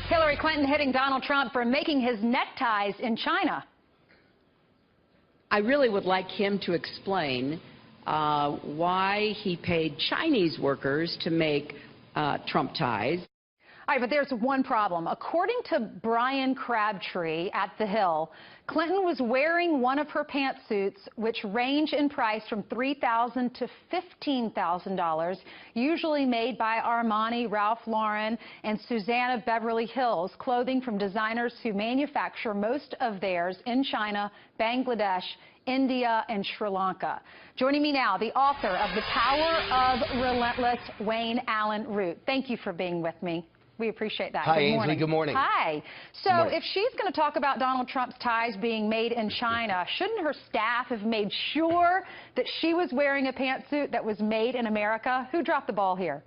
Hillary Clinton hitting Donald Trump for making his neckties in China. I really would like him to explain why he paid Chinese workers to make Trump ties. All right, but there's one problem. According to Brian Crabtree at The Hill, Clinton was wearing one of her pantsuits, which range in price from $3,000 to $15,000, usually made by Armani, Ralph Lauren, and Susanna Beverly Hills, clothing from designers who manufacture most of theirs in China, Bangladesh, India, and Sri Lanka. Joining me now, the author of The Power of Relentless, Wayne Allen Root. Thank you for being with me. We appreciate that. Hi, good morning. Ainsley. Good morning. Hi. So if she's going to talk about Donald Trump's ties being made in China, shouldn't her staff have made sure that she was wearing a pantsuit that was made in America? Who dropped the ball here?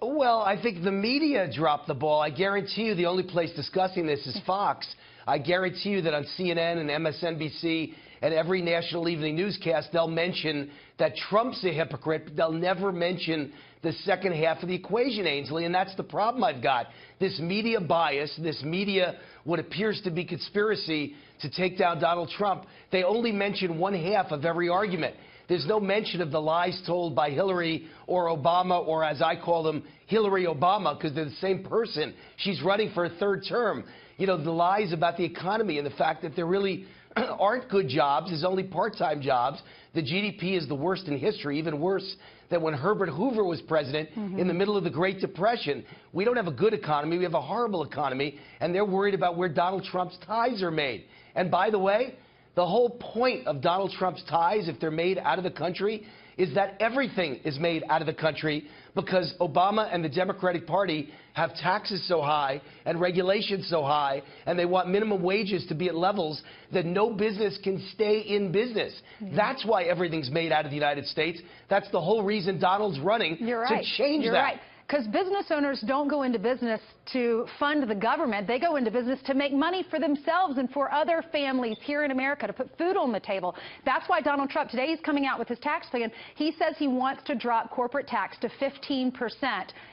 Well, I think the media dropped the ball. I guarantee you the only place discussing this is Fox. I guarantee you that on CNN and MSNBC and every national evening newscast, they'll mention that Trump's a hypocrite, but they'll never mention the second half of the equation, Ainsley, and that's the problem I've got. This media bias, this media, what appears to be conspiracy to take down Donald Trump, they only mention one half of every argument. There's no mention of the lies told by Hillary or Obama, or as I call them, Hillary Obama, because they're the same person. She's running for a third term. You know, the lies about the economy and the fact that there really aren't good jobs, there's only part-time jobs. The GDP is the worst in history, even worse than when Herbert Hoover was president in the middle of the Great Depression. We don't have a good economy, we have a horrible economy, and they're worried about where Donald Trump's ties are made. And by the way, the whole point of Donald Trump's ties, if they're made out of the country, is that everything is made out of the country because Obama and the Democratic Party have taxes so high and regulations so high, and they want minimum wages to be at levels that no business can stay in business. That's why everything's made out of the United States. That's the whole reason Donald's running to change that. You're right. Because business owners don't go into business to fund the government. They go into business to make money for themselves and for other families here in America, to put food on the table. That's why Donald Trump today is coming out with his tax plan. He says he wants to drop corporate tax to 15%.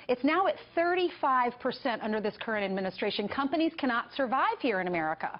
It's now at 35% under this current administration. Companies cannot survive here in America.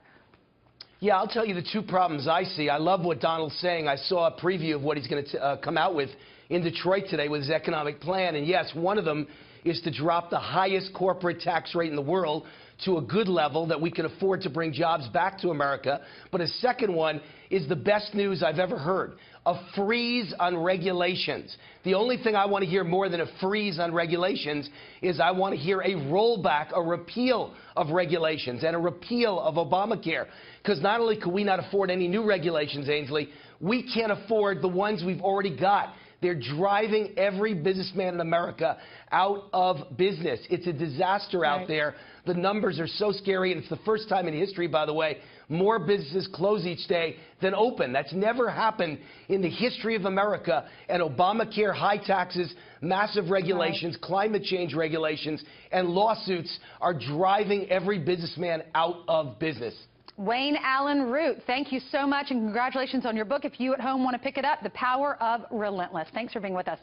Yeah, I'll tell you the two problems I see. I love what Donald's saying. I saw a preview of what he's going to come out with in Detroit today with his economic plan. And yes, one of them is to drop the highest corporate tax rate in the world to a good level that we can afford to bring jobs back to America. But a second one is the best news I've ever heard: a freeze on regulations. The only thing I want to hear more than a freeze on regulations is I want to hear a rollback, a repeal of regulations and a repeal of Obamacare. Because not only can we not afford any new regulations, Ainsley, we can't afford the ones we've already got. They're driving every businessman in America out of business. It's a disaster out there. The numbers are so scary, and it's the first time in history, by the way, more businesses close each day than open. That's never happened in the history of America. And Obamacare, high taxes, massive regulations, climate change regulations, and lawsuits are driving every businessman out of business. Wayne Allen Root, thank you so much, and congratulations on your book. If you at home want to pick it up, The Power of Relentless. Thanks for being with us.